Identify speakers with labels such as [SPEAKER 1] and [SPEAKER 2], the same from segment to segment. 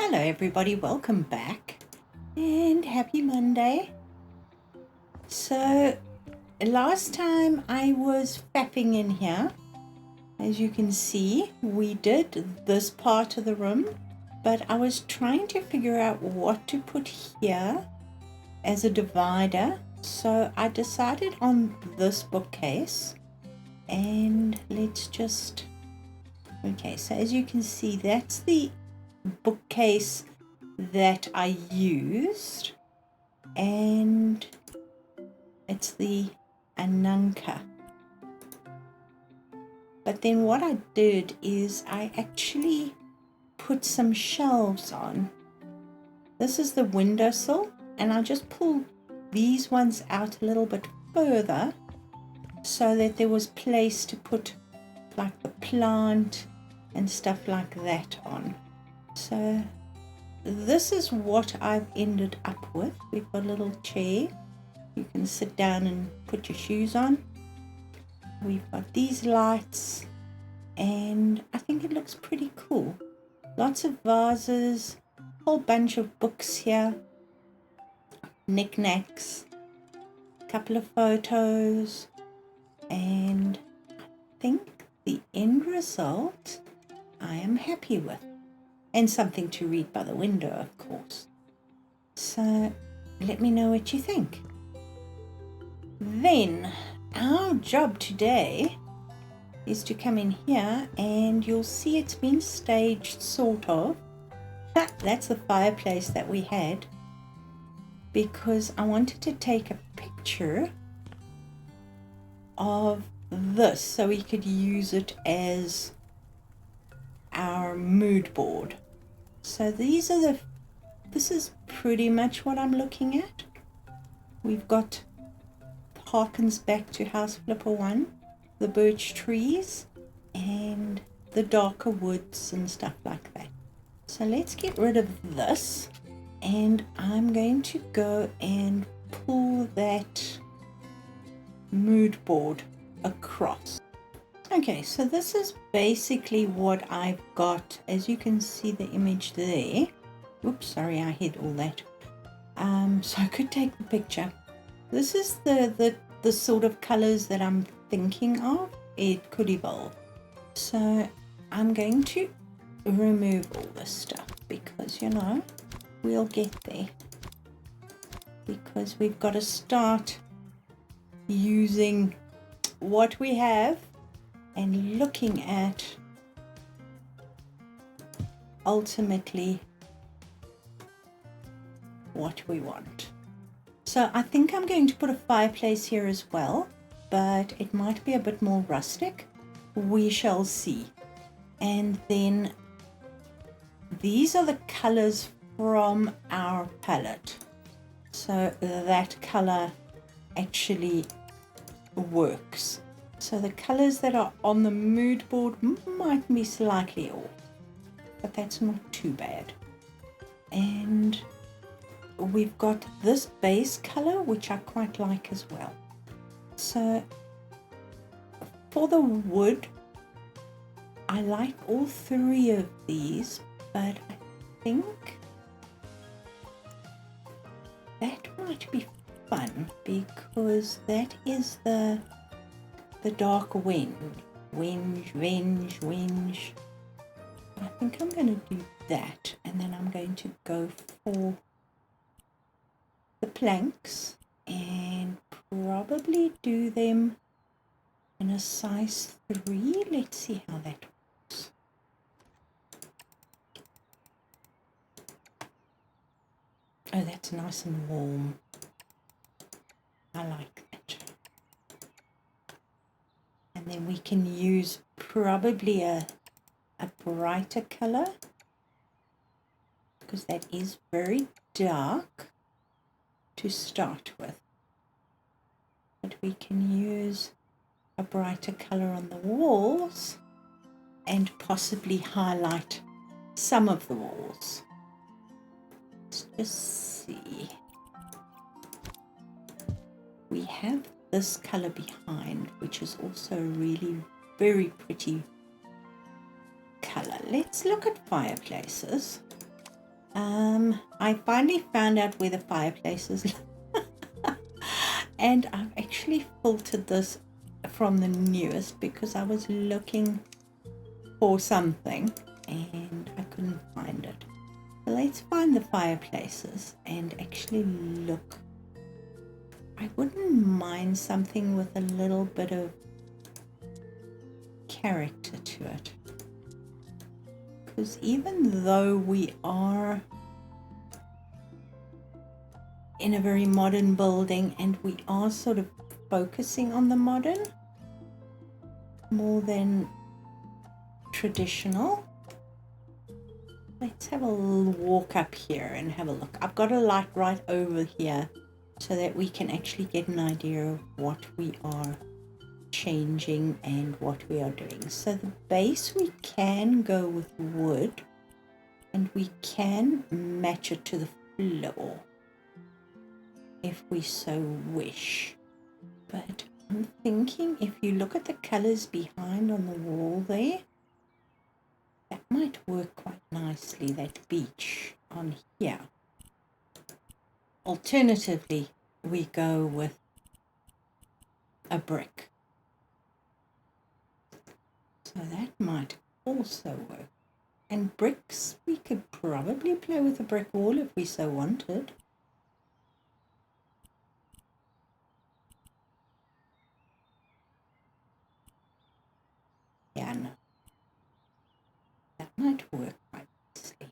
[SPEAKER 1] Hello everybody, welcome back and happy Monday. So last time I was fapping in here. As you can see, we did this part of the room, but I was trying to figure out what to put here as a divider. So I decided on this bookcase, and let's just, okay, so as you can see, that's the bookcase that I used, and it's the Ananka. But then what I did is I actually put some shelves on. This is the windowsill, and I just pulled these ones out a little bit further so that there was place to put like the plant and stuff like that on. So this is what I've ended up with. We've got a little chair. You can sit down and put your shoes on. We've got these lights, and I think it looks pretty cool. Lots of vases, a whole bunch of books here, knickknacks, a couple of photos, and I think the end result I am happy with. And something to read by the window, of course. So let me know what you think. Then our job today is to come in here, and you'll see it's been staged sort of. That's the fireplace that we had, because I wanted to take a picture of this so we could use it as our mood board. So this is pretty much what I'm looking at. We've got, harkens back to House Flipper 1, the birch trees and the darker woods and stuff like that. So let's get rid of this, and I'm going to go and pull that mood board across. Okay, so this is basically what I've got. As you can see the image there. Oops, sorry, I hid all that. So I could take the picture. This is the sort of colors that I'm thinking of. It could evolve. So I'm going to remove all this stuff because, you know, we'll get there. Because we've got to start using what we have and looking at ultimately what we want. So I think I'm going to put a fireplace here as well, but it might be a bit more rustic. We shall see. And then these are the colors from our palette. So that color actually works. So the colors that are on the mood board might be slightly off, but that's not too bad. And we've got this base color, which I quite like as well. So for the wood, I like all three of these, but I think that might be fun because that is the dark wenge. I think I'm going to do that, and then I'm going to go for the planks and probably do them in a size 3. Let's see how that works. Oh, that's nice and warm. I like that. And then we can use probably a brighter color, because that is very dark to start with. But we can use a brighter color on the walls and possibly highlight some of the walls. Let's just see. We have this color behind, which is also really very pretty color. Let's look at fireplaces. I finally found out where the fireplace is. And I've actually filtered this from the newest because I was looking for something and I couldn't find it. So let's find the fireplaces and actually look. I wouldn't mind something with a little bit of character to it, because even though we are in a very modern building and we are sort of focusing on the modern more than traditional, let's have a little walk up here and have a look. I've got a light right over here so that we can actually get an idea of what we are changing and what we are doing. So the base, we can go with wood and we can match it to the floor if we so wish. But I'm thinking if you look at the colors behind on the wall there, that might work quite nicely, that beach on here. Alternatively, we go with a brick. So that might also work. And bricks, we could probably play with a brick wall if we so wanted. Yeah, no. That might work quite nicely.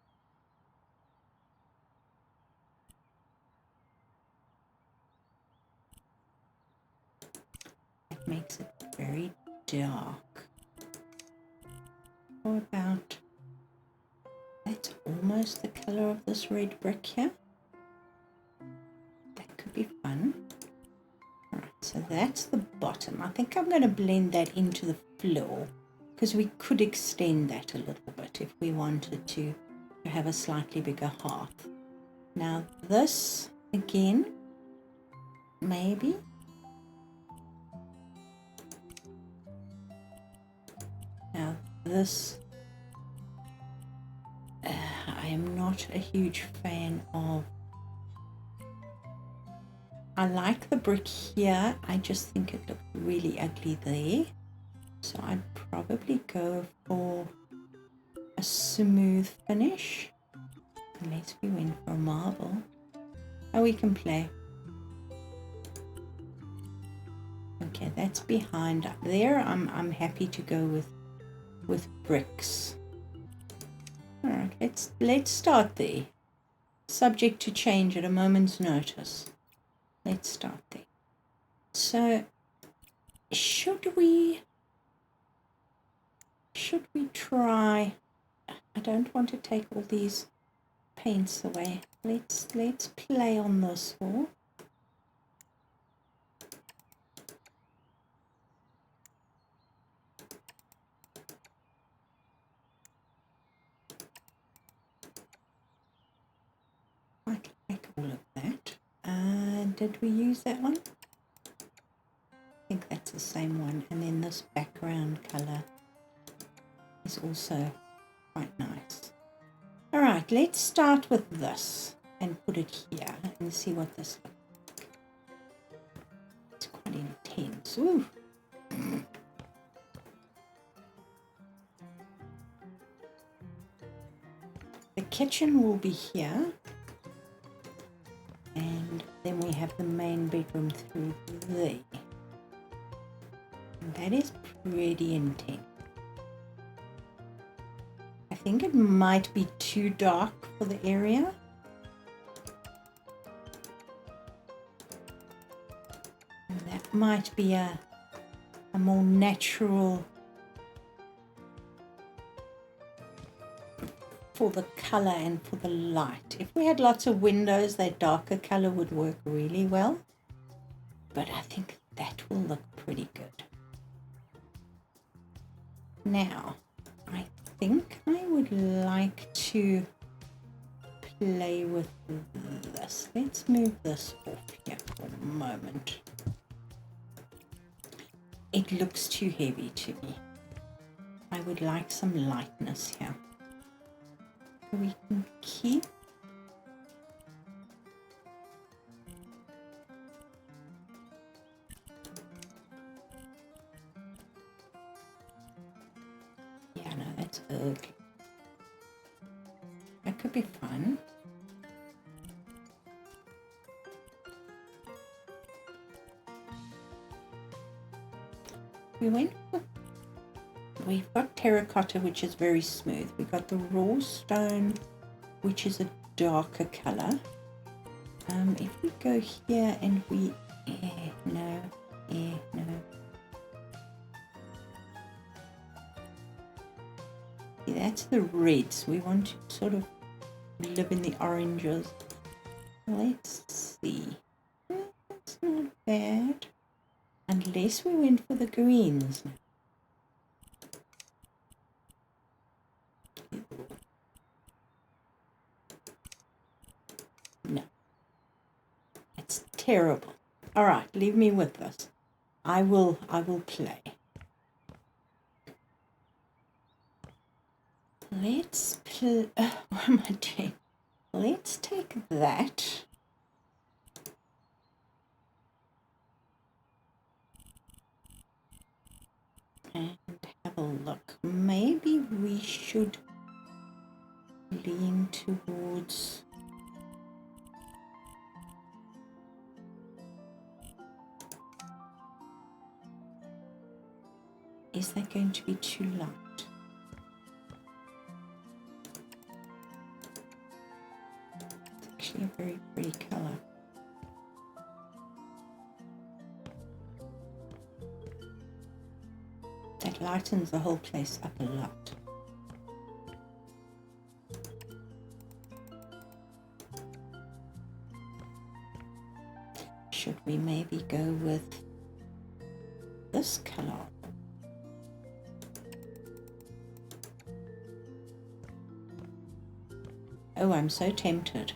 [SPEAKER 1] That makes it very dark. What about, that's almost the color of this red brick here. That could be fun. Alright, so that's the bottom. I think I'm going to blend that into the floor because we could extend that a little bit if we wanted to have a slightly bigger hearth. Now this, again, maybe. Now this, I am not a huge fan of. I like the brick here, I just think it looked really ugly there. So I'd probably go for a smooth finish, unless we went for marble. Oh, we can play. Okay, that's behind up there. I'm happy to go with bricks. All right, let's start there. Subject to change at a moment's notice. Let's start there. So should we try, I don't want to take all these paints away. Let's play on this wall. I can make all of that. Did we use that one? I think that's the same one. And then this background color is also quite nice. All right, let's start with this and put it here and see what this looks like. It's quite intense. Ooh. The kitchen will be here, and then we have the main bedroom through there. And that is pretty intense. I think it might be too dark for the area. And that might be a more natural for the color and for the light. If we had lots of windows, that darker color would work really well. But I think that will look pretty good. Now, I think I would like to play with this. Let's move this off here for a moment. It looks too heavy to me. I would like some lightness here. We can keep could be fun. We've got terracotta, which is very smooth. We've got the raw stone, which is a darker color. If we go here and we no. See, that's the reds. We want to sort of live in the oranges. Let's see. That's not bad. Unless we went for the greens. No. It's terrible. All right, leave me with this. I will play. Let's play. What am I doing? Let's take that. And have a look. Maybe we should lean towards is that going to be too light? It's actually a very pretty color. That lightens the whole place up a lot. Should we maybe go with this color? Oh, I'm so tempted.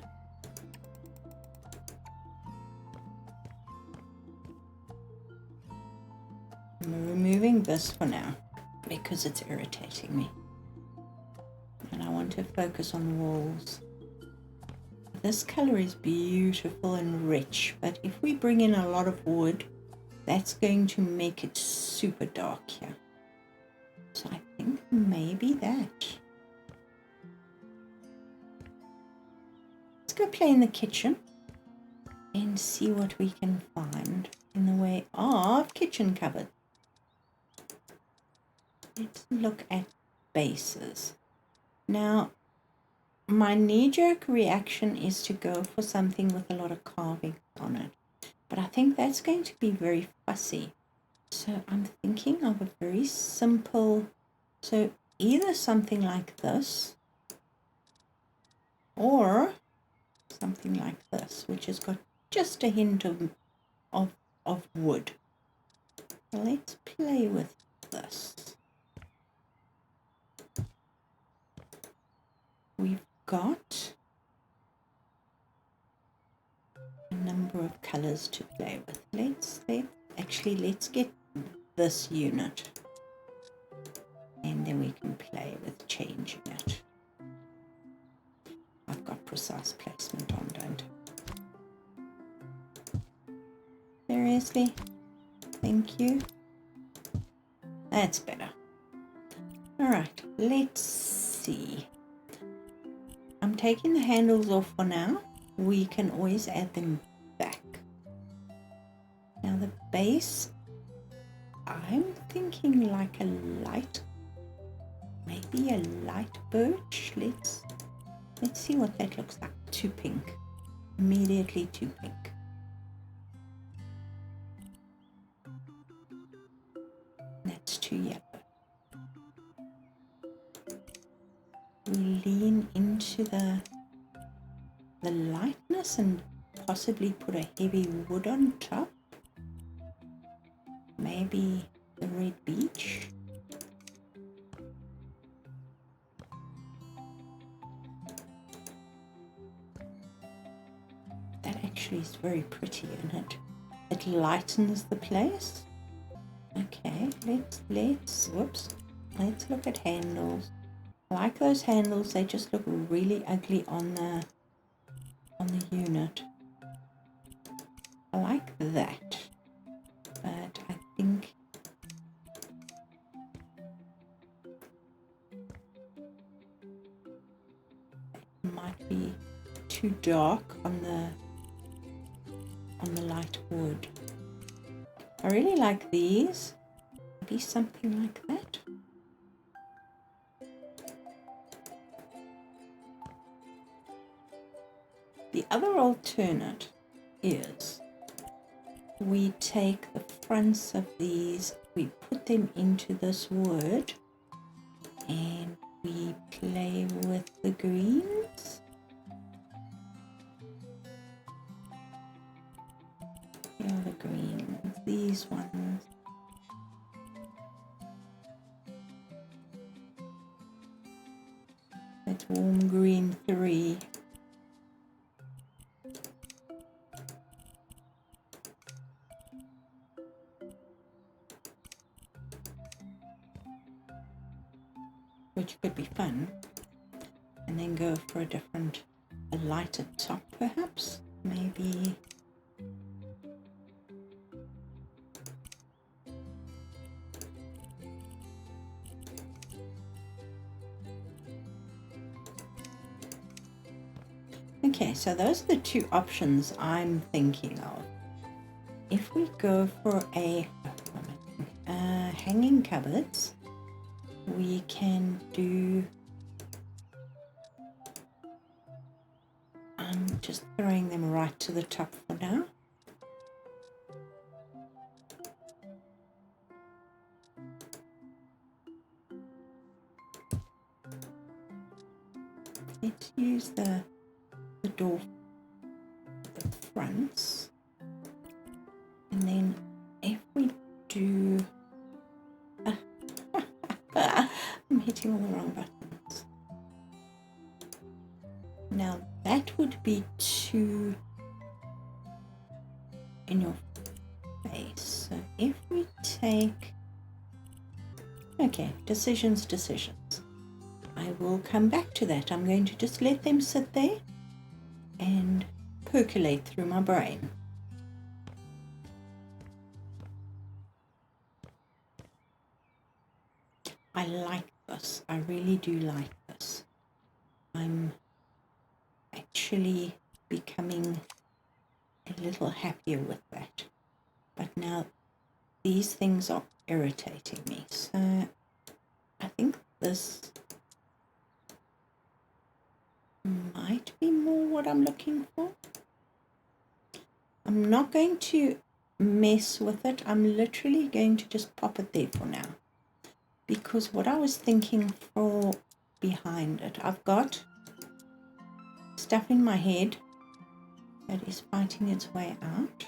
[SPEAKER 1] I'm removing this for now because it's irritating me. And I want to focus on walls. This color is beautiful and rich, but if we bring in a lot of wood, that's going to make it super dark here. So I think maybe that. Let's go play in the kitchen and see what we can find in the way of kitchen cupboard. Let's look at bases. Now, my knee-jerk reaction is to go for something with a lot of carving on it. But I think that's going to be very fussy. So I'm thinking of a very simple, so either something like this or something like this, which has got just a hint of wood. So let's play with this. We've got a number of colors to play with. Let's get this unit and then we can play with changing it. I've got precise placement on, don't I? Seriously? Thank you. That's better. Alright, let's see. I'm taking the handles off for now. We can always add them back. Now the base, I'm thinking like a light, maybe a light birch. Let's see what that looks like. Too pink. Immediately too pink. That's too yellow. We lean into the lightness and possibly put a heavy wood on top. Maybe the red beech. That actually is very pretty, isn't it? It lightens the place. Okay, let's look at handles. I like those handles, they just look really ugly on the unit. I like that, but I think it might be too dark on the light wood. I really like these. Maybe something like that. The other alternate is we take the fronts of these, we put them into this wood, and we play with the greens. Here are the greens, these ones. That's warm green 3. Which could be fun. And then go for a lighter top perhaps, maybe. Okay, so those are the 2 options I'm thinking of. If we go for a hanging cupboards, we can do, I'm just throwing them right to the top for now. Let's use the door, the fronts, and then if we do, I'm hitting all the wrong buttons. Now that would be too in your face. So if we take, okay, decisions. I will come back to that. I'm going to just let them sit there and percolate through my brain. I like this. I really do like this. I'm actually becoming a little happier with that. But now these things are irritating me. So I think this might be more what I'm looking for. I'm not going to mess with it. I'm literally going to just pop it there for now. Because what I was thinking for behind it, I've got stuff in my head that is fighting its way out.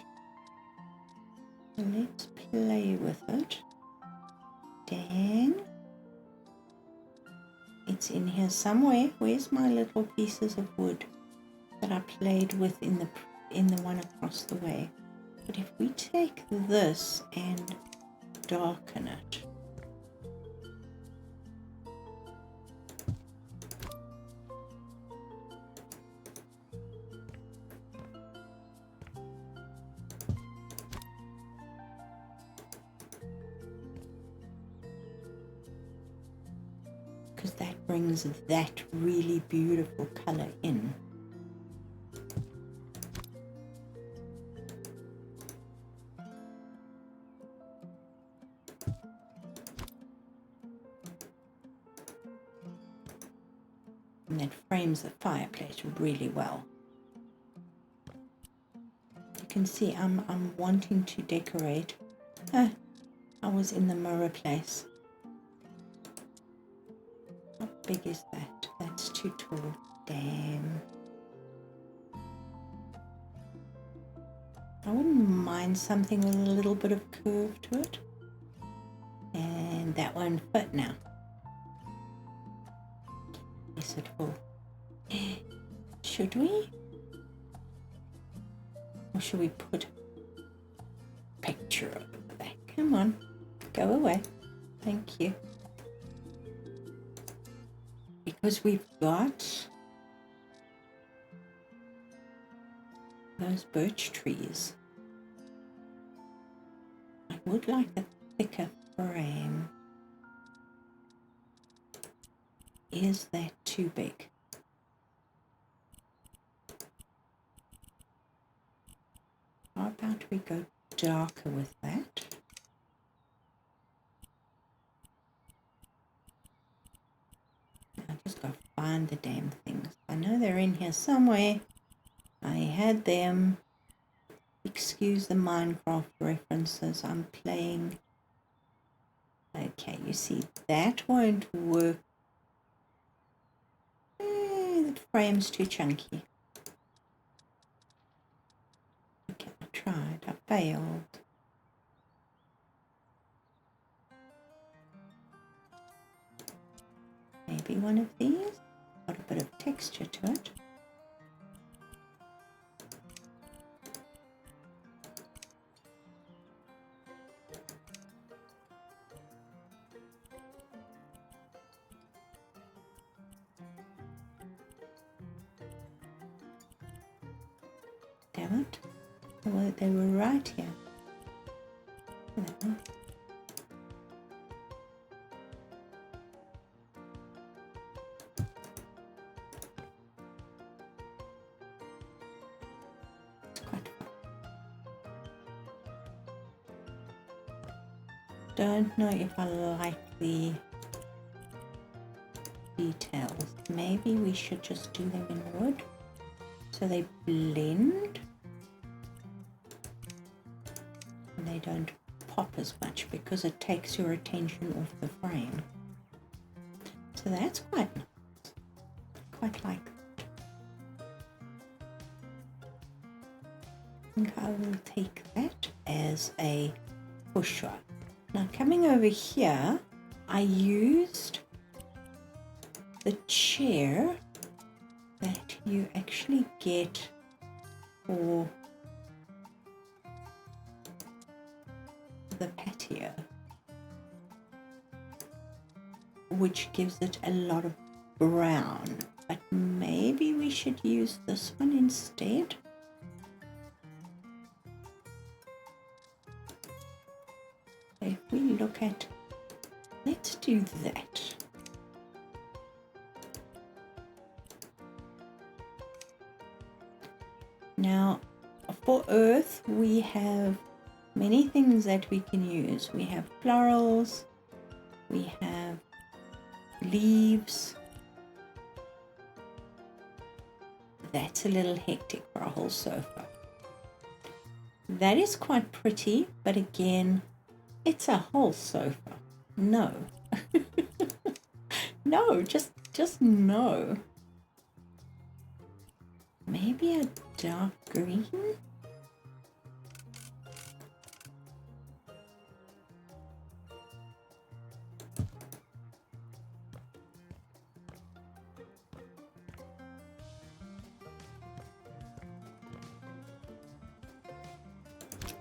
[SPEAKER 1] So let's play with it. Dang. It's in here somewhere. Where's my little pieces of wood that I played with in the one across the way? But if we take this and darken it, because that brings that really beautiful color in. And that frames the fireplace really well. You can see I'm wanting to decorate. I was in the mirror place. How big is that? That's too tall. Damn. I wouldn't mind something with a little bit of curve to it. And that won't fit now. Yes, it will. Should we? Or should we put a picture over that? Come on, go away. Thank you. Because we've got those birch trees. I would like a thicker frame. Is that too big? how about we go darker with that? I just got to find the damn things. I know they're in here somewhere. I had them. Excuse the Minecraft references. I'm playing. Okay, you see, that won't work. The frame's too chunky. Okay, I tried. I failed. Maybe one of these. Got a bit of texture to it. Damn it. Well, they were right here. No. Don't know if I like the details. Maybe we should just do them in wood so they blend and they don't pop as much because it takes your attention off the frame. So that's quite nice. Quite like that. I think I will take that as a pusher. Now coming over here, I used the chair that you actually get for the patio, which gives it a lot of brown, but maybe we should use this one instead. If we look at, let's do that. Now, for earth, we have many things that we can use. We have florals, we have leaves. That's a little hectic for a whole sofa. That is quite pretty, but again, it's a whole sofa. No. No, just no. Maybe a dark green?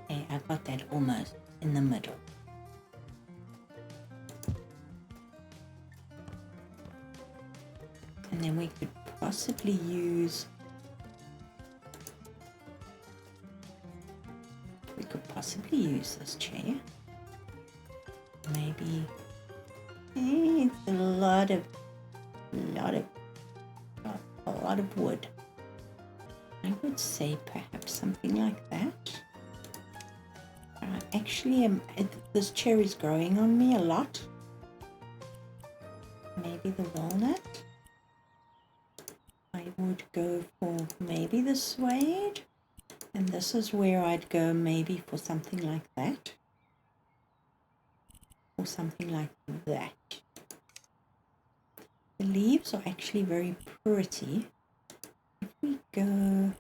[SPEAKER 1] Hey, I got that almost in the middle. And then we could possibly use, this chair. Maybe, it's a lot of wood. I would say perhaps something like that. Actually, this chair is growing on me a lot. Maybe the walnut. I would go for maybe the suede, and this is where I'd go maybe for something like that, or something like that. The leaves are actually very pretty. If we go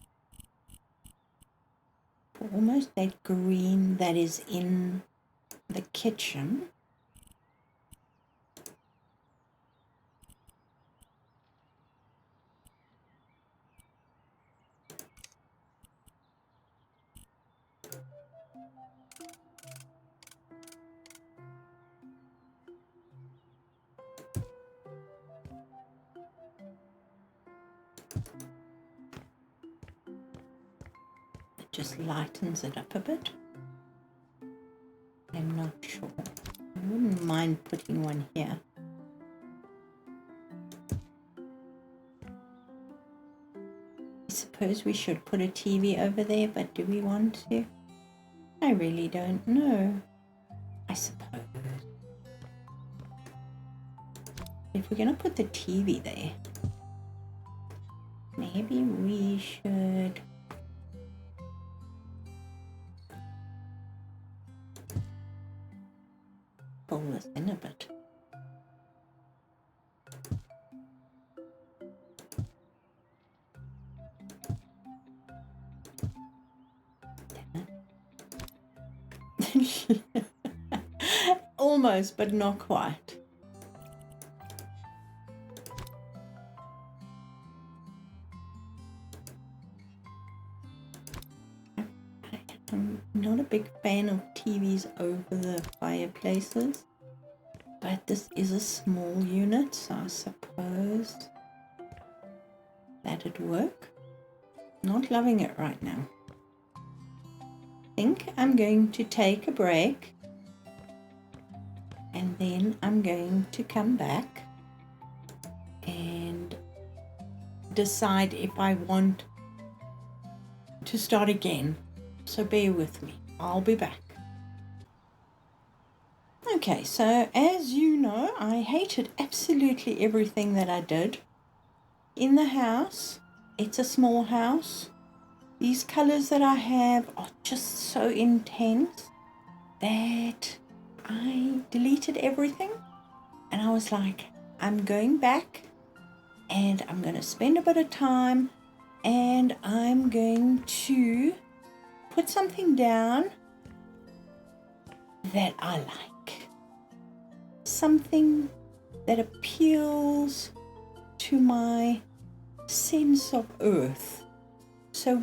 [SPEAKER 1] for almost that green that is in the kitchen, just lightens it up a bit. I'm not sure. I wouldn't mind putting one here. I suppose we should put a TV over there, but do we want to? I really don't know. I suppose if we're going to put the TV there, maybe we should pull this in a bit. Almost, but not quite. I'm not a big fan of TVs over the fireplaces, but this is a small unit, so I suppose that'd work. Not loving it right now. I think I'm going to take a break, and then I'm going to come back and decide if I want to start again. So bear with me. I'll be back. Okay, so as you know, I hated absolutely everything that I did in the house. It's a small house. These colors that I have are just so intense that I deleted everything, and I was like, I'm going back and I'm going to spend a bit of time, and I'm going to put something down that I like. Something that appeals to my sense of earth. So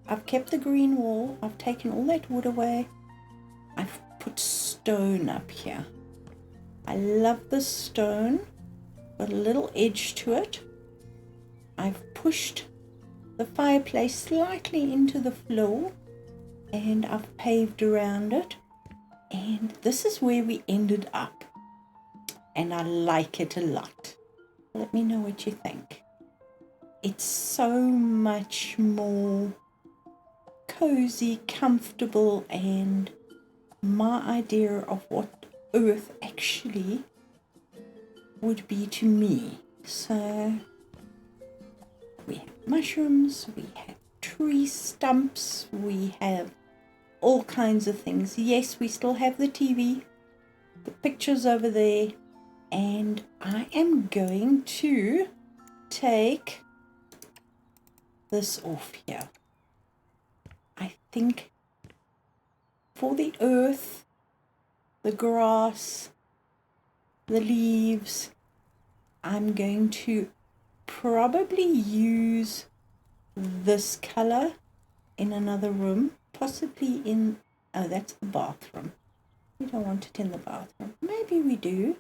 [SPEAKER 1] I've kept the green wall, I've taken all that wood away, I've put stone up here. I love the stone, got a little edge to it. I've pushed the fireplace slightly into the floor, and I've paved around it, and this is where we ended up, and I like it a lot. Let me know what you think. It's so much more cozy, comfortable, and my idea of what earth actually would be to me. So we have mushrooms, we have tree stumps, we have all kinds of things. Yes, we still have the TV, the pictures over there, and I am going to take this off here. I think for the earth, the grass, the leaves, I'm going to probably use this color in another room, possibly in, oh, that's the bathroom. We don't want it in the bathroom. Maybe we do.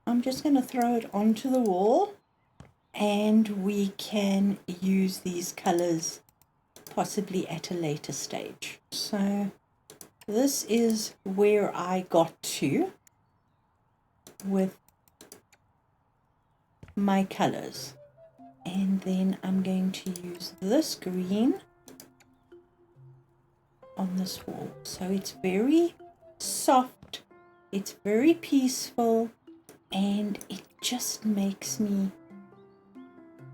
[SPEAKER 1] I'm just going to throw it onto the wall, and we can use these colors possibly at a later stage. So this is where I got to with my colors, and then I'm going to use this green on this wall. So it's very soft, it's very peaceful, and it just makes me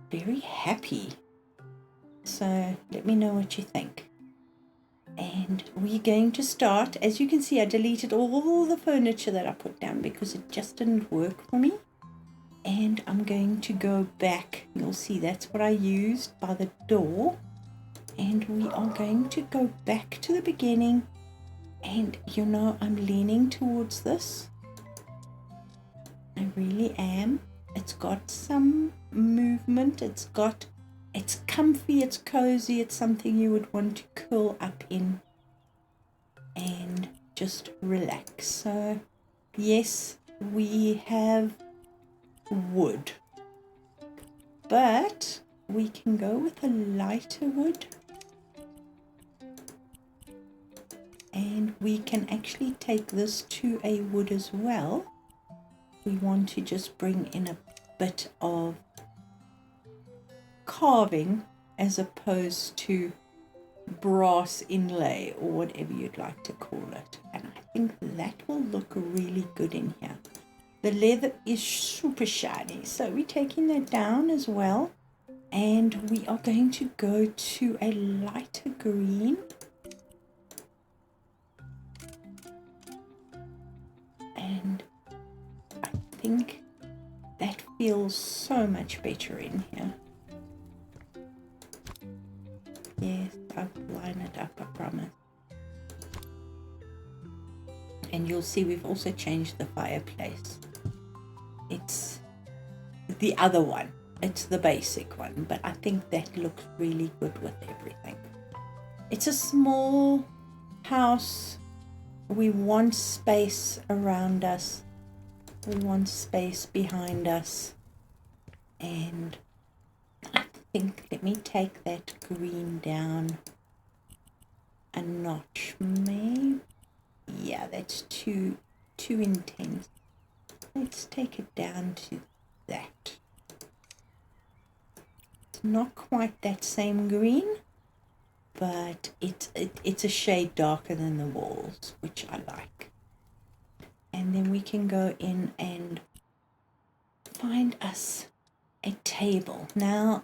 [SPEAKER 1] very happy. So let me know what you think. And we're going to start. As you can see, I deleted all the furniture that I put down because it just didn't work for me. And I'm going to go back. You'll see that's what I used by the door. And we are going to go back to the beginning. And you know, I'm leaning towards this. I really am. It's got some movement. It's comfy, it's cozy, it's something you would want to curl up in and just relax. So yes, we have wood, but we can go with a lighter wood, and we can actually take this to a wood as well. We want to just bring in a bit of carving as opposed to brass inlay or whatever you'd like to call it. And I think that will look really good in here. The leather is super shiny, so we're taking that down as well. And we are going to go to a lighter green. And I think that feels so much better in here. Yes, I'll line it up, I promise. And you'll see we've also changed the fireplace. It's the other one. It's the basic one, but I think that looks really good with everything. It's a small house. We want space around us. We want space behind us. And I think, let me take that green down a notch. Maybe, yeah, that's too intense. Let's take it down to that. It's not quite that same green, but it's a shade darker than the walls, which I like. And then we can go in and find us a table. Now,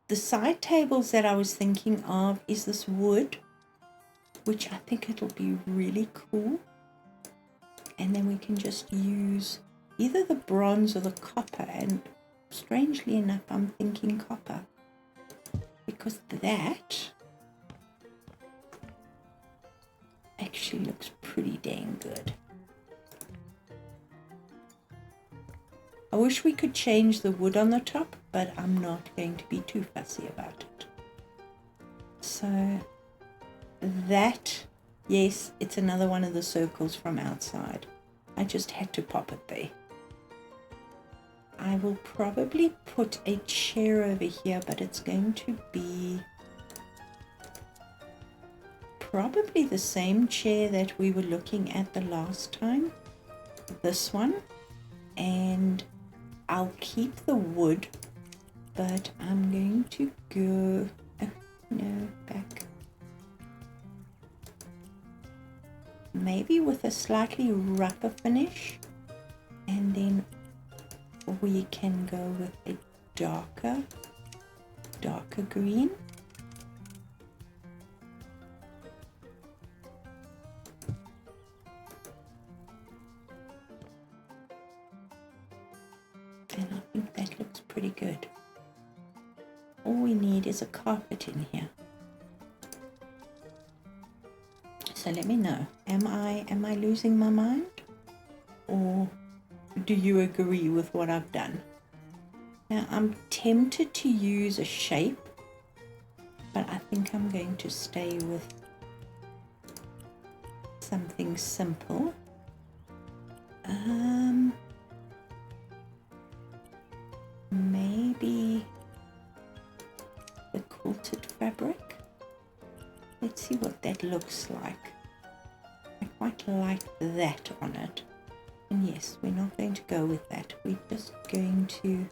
[SPEAKER 1] the side tables that I was thinking of is this wood, which I think it'll be really cool. And then we can just use either the bronze or the copper. And strangely enough, I'm thinking copper, because that actually looks pretty dang good. I wish we could change the wood on the top, but I'm not going to be too fussy about it. So that, yes, it's another one of the circles from outside. I just had to pop it there. I will probably put a chair over here, but it's going to be probably the same chair that we were looking at the last time. This one. And I'll keep the wood, but I'm going to go, oh, no, back. Maybe with a slightly rougher finish, and then we can go with a darker green. And I think that looks pretty good. All we need is a carpet in here. So let me know, am I losing my mind? Or do you agree with what I've done? Now I'm tempted to use a shape, but I think I'm going to stay with something simple. Maybe the quilted fabric. Let's see what that looks like. I quite like that on it. And yes, we're not going to go with that. We're just going to...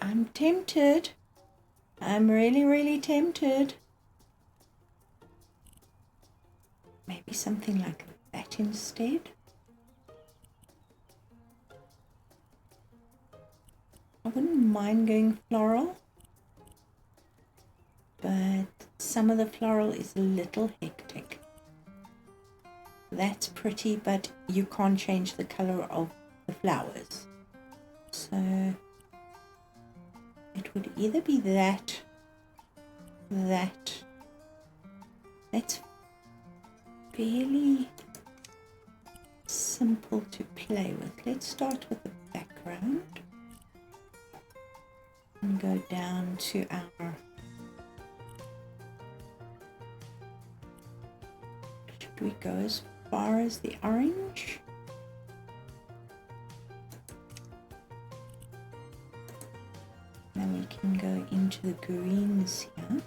[SPEAKER 1] I'm tempted. I'm really tempted. Maybe something like that instead. I wouldn't mind going floral, but some of the floral is a little hectic. That's pretty, but you can't change the color of the flowers. So it would either be that. That's fairly simple to play with. Let's start with the background and go down to our... Should we go as far as the orange? Then we can go into the greens here.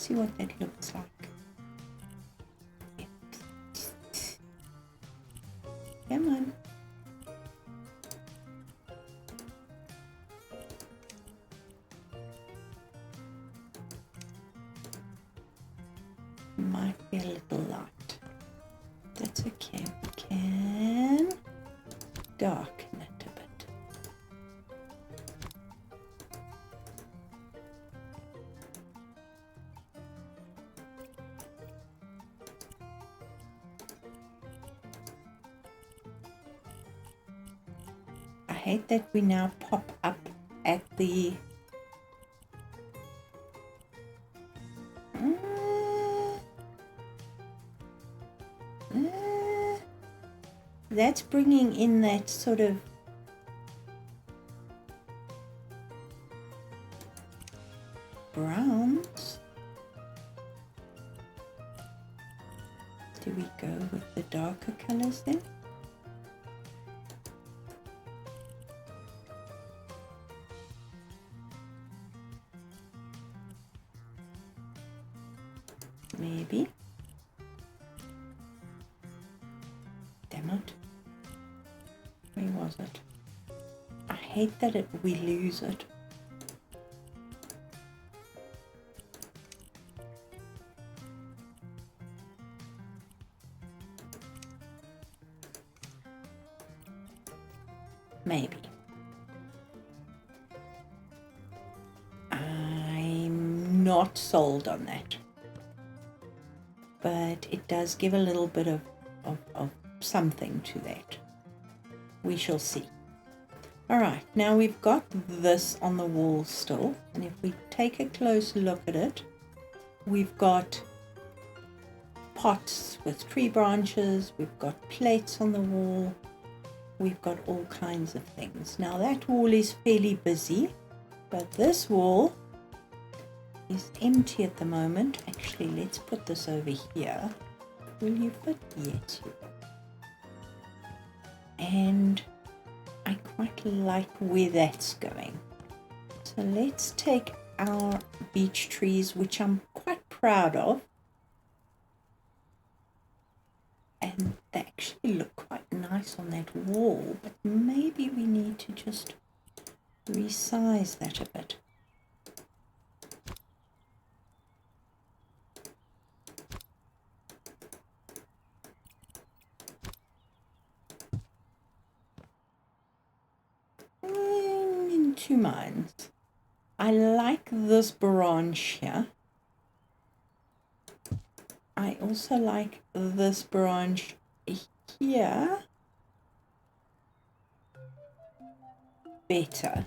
[SPEAKER 1] see what that looks like. Come on. Might be a little light. That's okay. We can darken it a bit. I hate that we now pop up at the that's bringing in that sort of browns. Do we go with the darker colors then? Maybe. Damn it. Where was it? I hate that we lose it. Maybe. I'm not sold on that. But it does give a little bit of something to that. We shall see. All right, now we've got this on the wall still, and if we take a close look at it, we've got pots with tree branches, we've got plates on the wall, we've got all kinds of things. Now that wall is fairly busy, but this wall is empty at the moment. Actually, let's put this over here. Will you fit? Yes, you will. And I quite like where that's going. So let's take our beech trees, which I'm quite proud of, and they actually look quite nice on that wall, but maybe we need to just resize that a bit. I'm in two minds. I like this branch here. I also like this branch here better,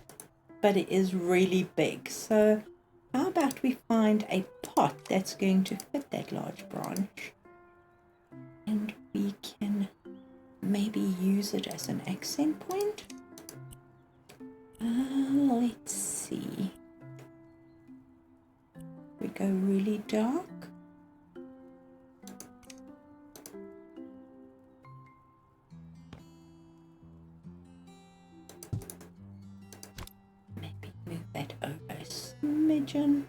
[SPEAKER 1] but it is really big. So how about we find a pot that's going to fit that large branch, and we can maybe use it as an accent point. Let's see. We go really dark. Maybe move that over a smidgen.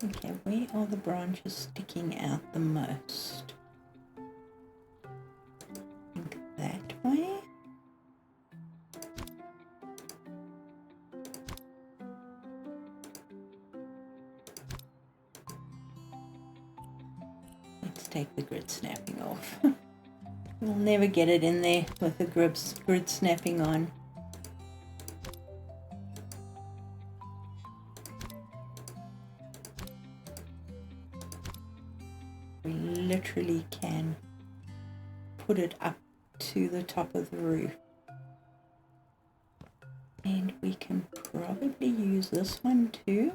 [SPEAKER 1] Okay, where are the branches sticking out the most? I think that way. Let's take the grid snapping off. We'll never get it in there with the grid snapping on. We literally can put it up to the top of the roof. And we can probably use this one too.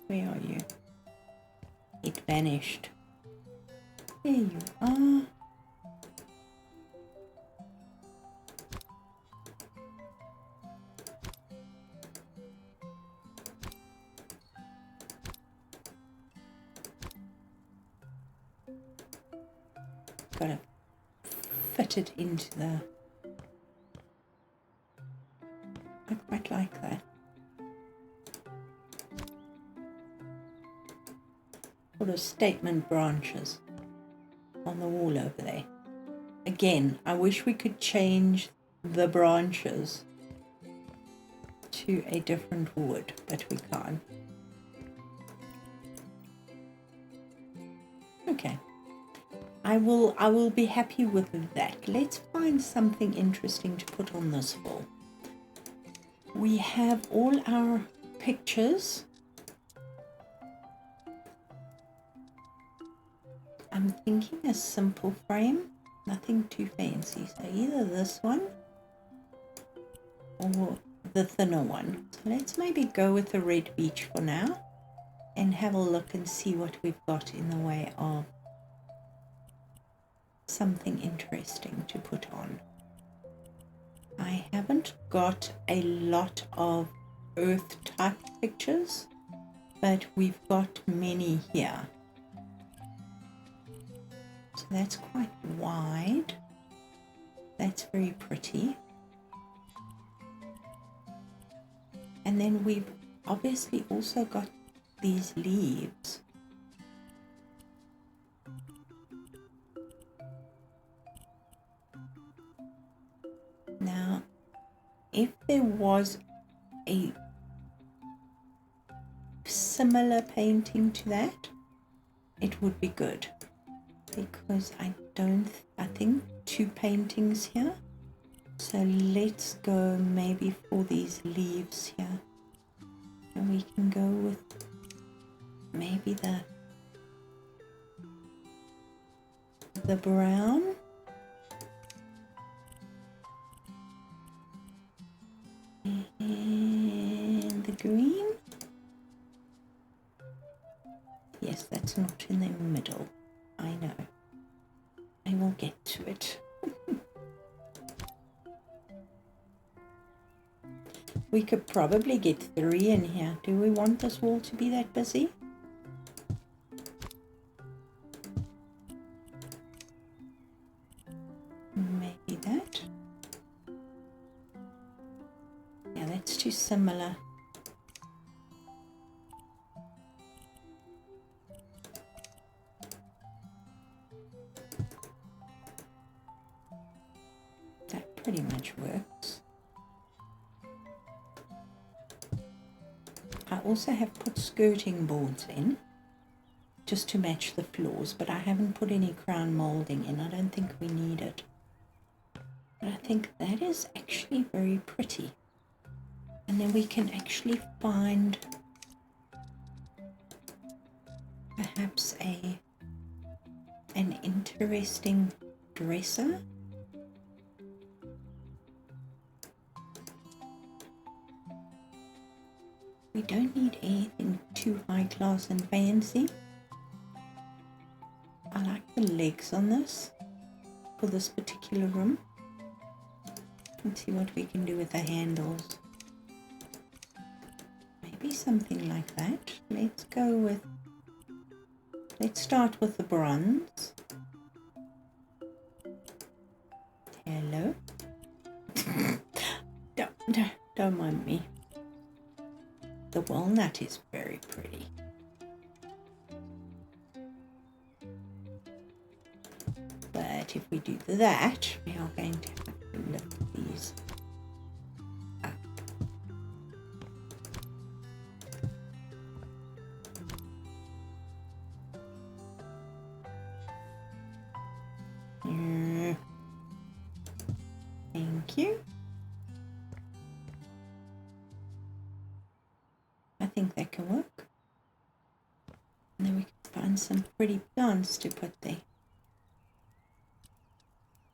[SPEAKER 1] Where are you? It vanished. There you are. Gotta fit it into the... I quite like that. Sort of statement branches on the wall over there. Again, I wish we could change the branches to a different wood, but we can't. Okay. I will be happy with that. Let's find something interesting to put on this wall. We have all our pictures. I'm thinking a simple frame, nothing too fancy. So either this one or the thinner one. So let's maybe go with the red beach for now and have a look and see what we've got in the way of something interesting to put on. I haven't got a lot of earth type pictures, but we've got many here. So that's quite wide. That's very pretty. And then we've obviously also got these leaves. Now, if there was a similar painting to that, it would be good, because I think 2 paintings here. So let's go maybe for these leaves here, and we can go with maybe the brown. And the green. Yes, that's not in the middle. I know. I will get to it. We could probably get 3 in here. Do we want this wall to be that busy? Maybe that. Yeah, that's too similar. That pretty much works. I also have put skirting boards in just to match the floors, but I haven't put any crown molding in. I don't think we need it. But I think that is actually very pretty. And then we can actually find perhaps an interesting dresser. We don't need anything too high class and fancy. I like the legs on this for this particular room. Let's see what we can do with the handles. Maybe something like that. Let's start with the bronze. Hello. Don't mind me. The walnut is very pretty. But if we do that, we are going to have to lift these up. Thank you. I think that can work. And then we can find some pretty plants to put there.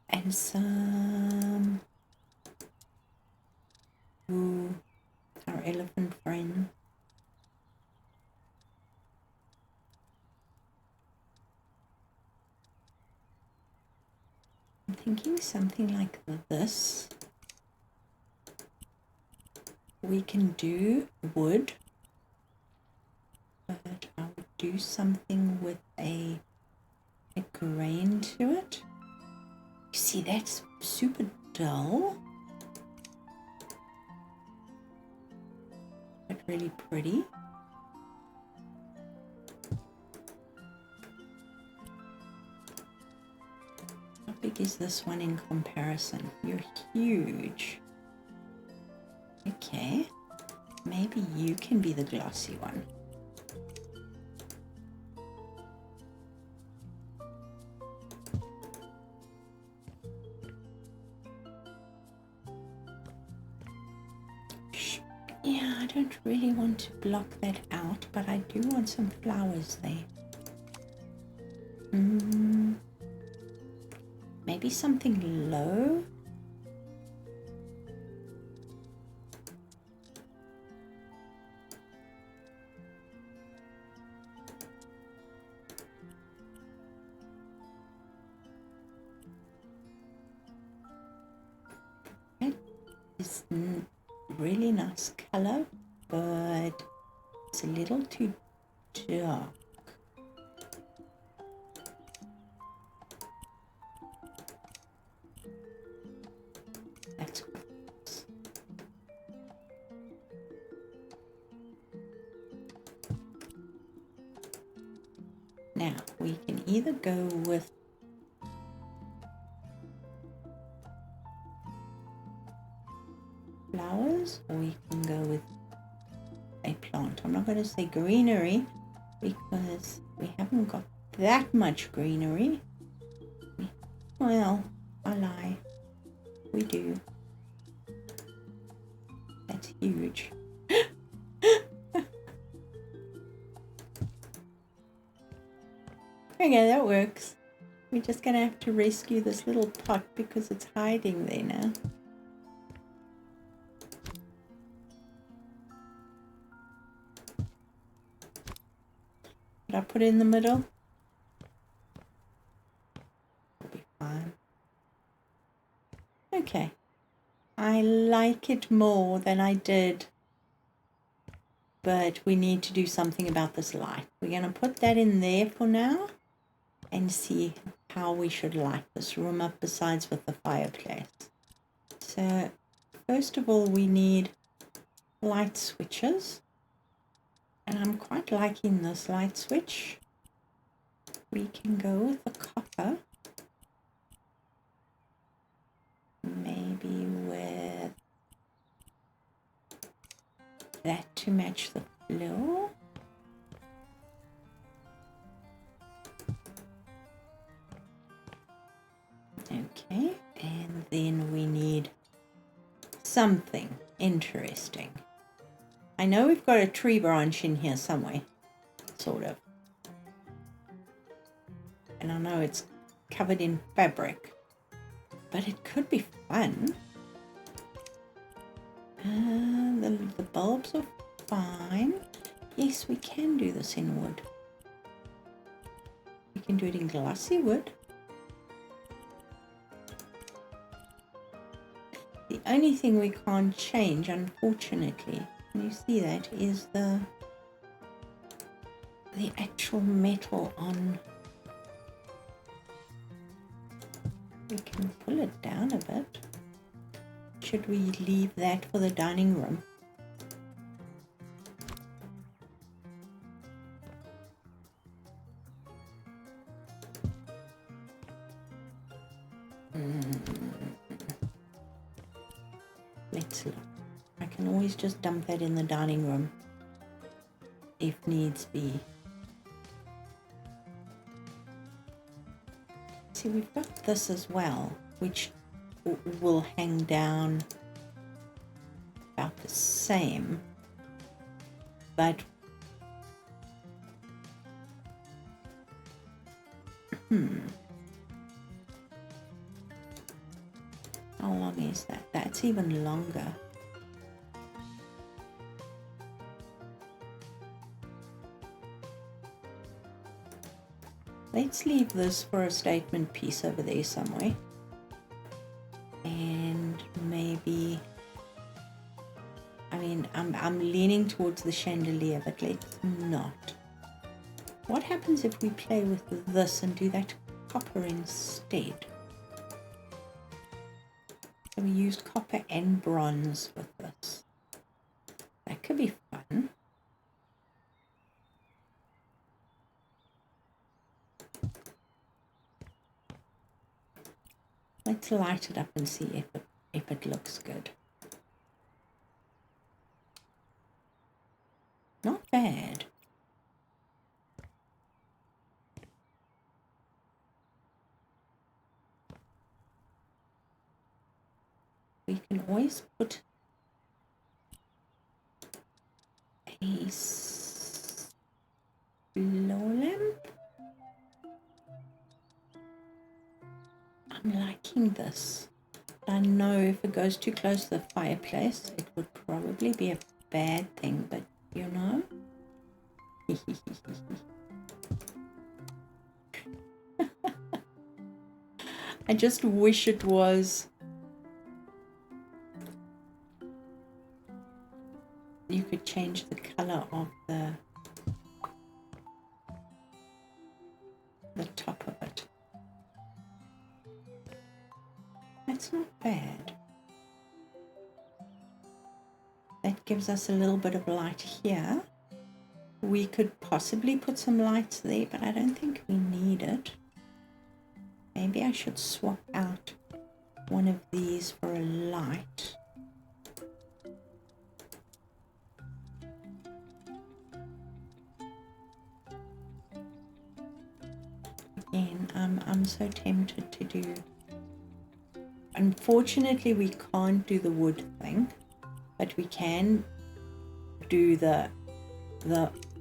[SPEAKER 1] And some... Ooh, our elephant friend. thinking something like this. We can do wood, but I would do something with a grain to it. You see, that's super dull, but really pretty. How big is this one in comparison? You're huge. Okay, maybe you can be the glossy one. Yeah, I don't really want to block that out, but I do want some flowers there. Maybe something low. It's really nice color, but it's a little too dark. That's nice. Now we can either go with flowers, or we can go with a plant. I'm not going to say greenery because we haven't got that much greenery. Well, I lie. We do. That's huge. Okay, that works. We're just going to have to rescue this little pot because it's hiding there now. Did I put it in the middle? It'll be fine. Okay. I like it more than I did, but we need to do something about this light. We're going to put that in there for now and see how we should light this room up besides with the fireplace. So first of all, we need light switches, and I'm quite liking this light switch. We can go with the copper, maybe with that to match the floor. Okay, and then we need something interesting. I know we've got a tree branch in here somewhere, sort of. And I know it's covered in fabric, but it could be fun. The bulbs are fine. Yes, we can do this in wood. We can do it in glossy wood. The only thing we can't change, unfortunately, can you see that, is the actual metal on. We can pull it down a bit. Should we leave that for the dining room? Let's look. I can always just dump that in the dining room if needs be. See, we've got this as well, which will hang down about the same, but how long is that? That's even longer. Let's leave this for a statement piece over there somewhere. And maybe, I mean, I'm leaning towards the chandelier, but let's not. What happens if we play with this and do that copper instead? So we used copper and bronze with this. That could be fun. Let's light it up and see if it looks good. Not bad. We can always put a slow lamp. I'm liking this. I know if it goes too close to the fireplace, it would probably be a bad thing, but you know. I just wish it was. You could change the color of the top of it. That's not bad. That gives us a little bit of light here. We could possibly put some lights there, but I don't think we need it. Maybe I should swap out one of these for a light. Again, I'm so tempted to do. Unfortunately, we can't do the wood thing, but we can do the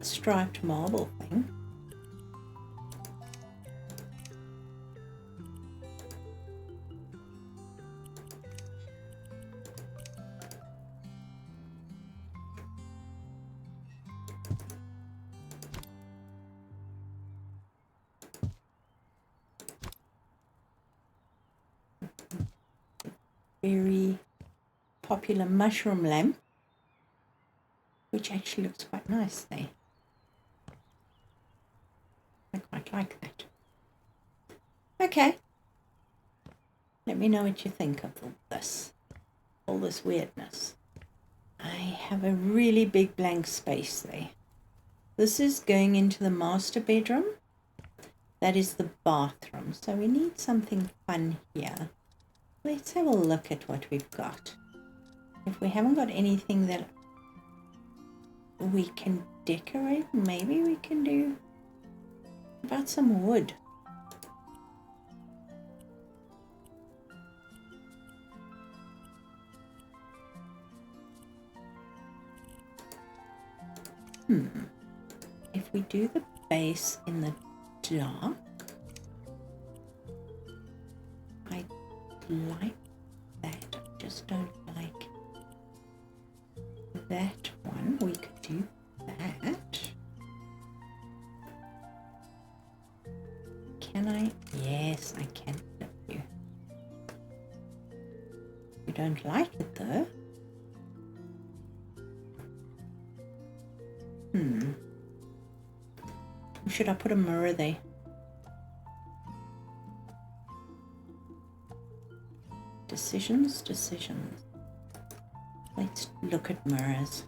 [SPEAKER 1] striped marble thing. Very popular mushroom lamp, which actually looks quite nice there. I quite like that. Okay, let me know what you think of all this weirdness. I have a really big blank space there. This is going into the master bedroom. That is the bathroom, so we need something fun here. Let's have a look at what we've got. If we haven't got anything that we can decorate, maybe we can do about some wood. If we do the base in the dark, I like that. I just don't like that one. We could do that. Can I? Yes, I can flip you. You don't like it though. Should I put a mirror there? Decisions. Let's look at mirrors.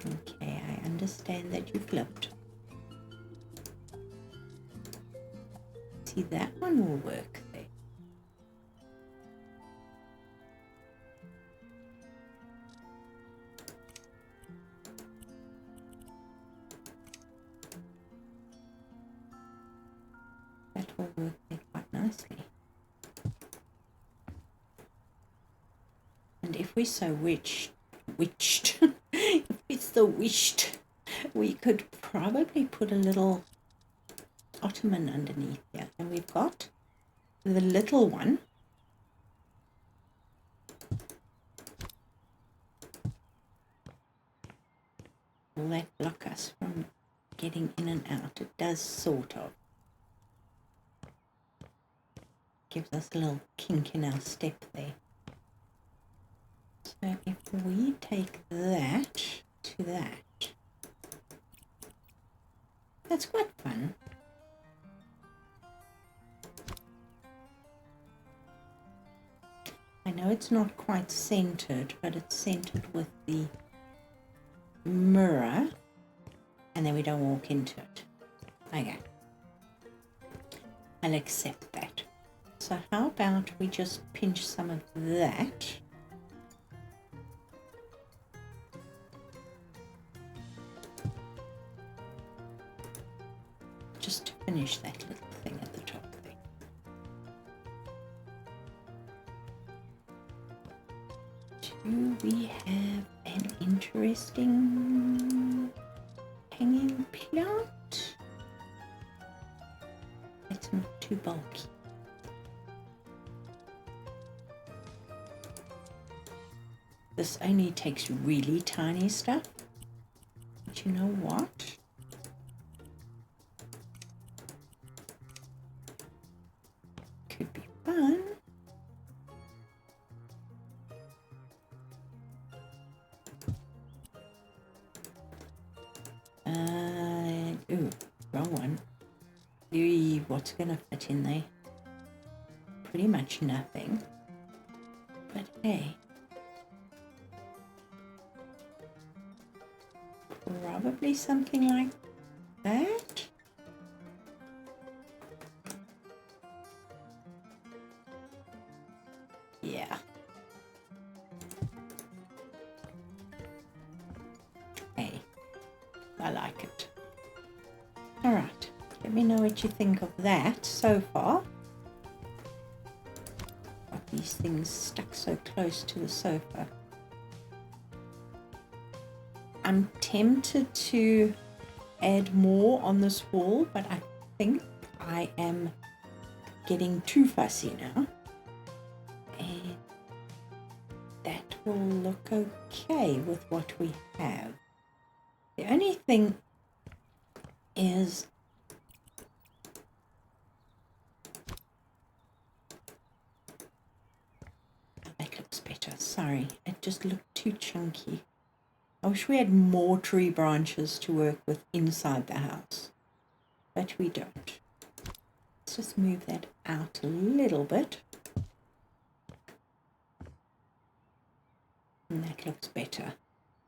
[SPEAKER 1] Okay, I understand that you flipped. See, that one will work there. That will work there quite nicely. And if we so wished, if it's the wished, we could probably put a little ottoman underneath here. And we've got the little one. Will that block us from getting in and out. It does sort of. Gives us a little kink in our step there. So if we take that to that, that's quite fun. I know it's not quite centered, but it's centered with the mirror, and then we don't walk into it. Okay, I'll accept that. So how about we just pinch some of that. Just to finish that little thing at the top there. Do we have an interesting hanging plant? It's not too bulky. This only takes really tiny stuff. But you know what? Could be fun. Ooh, wrong one. What's gonna fit in there? Pretty much nothing. But hey. Probably something like that. Yeah. Hey, I like it. All right, let me know what you think of that so far. Got these things stuck so close to the sofa. I'm tempted to add more on this wall, but I think I am getting too fussy now. And that will look okay with what we have. The only thing is that looks better. Sorry, it just looked too chunky. I wish we had more tree branches to work with inside the house, but we don't. Let's just move that out a little bit. And that looks better.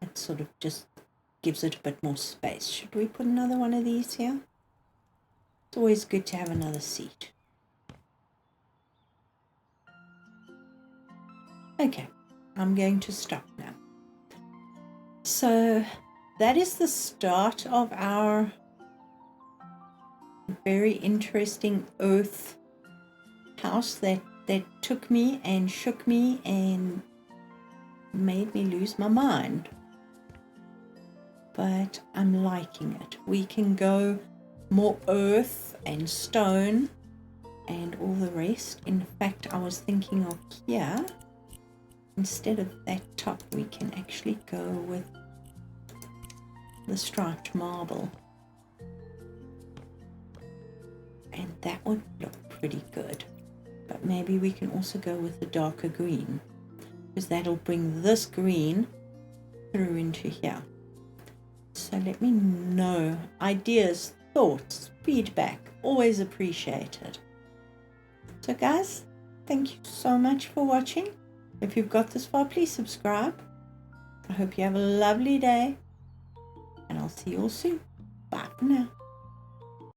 [SPEAKER 1] It sort of just gives it a bit more space. Should we put another one of these here? It's always good to have another seat. Okay, I'm going to stop now. So that is the start of our very interesting earth house that took me and shook me and made me lose my mind. But I'm liking it. We can go more earth and stone and all the rest. In fact, I was thinking of here, instead of that top, we can actually go with the striped marble. And that would look pretty good. But maybe we can also go with the darker green, because that'll bring this green through into here. So let me know. Ideas, thoughts, feedback, always appreciated. So guys, thank you so much for watching. If you've got this far, please subscribe. I hope you have a lovely day, and I'll see you all soon. Bye for now.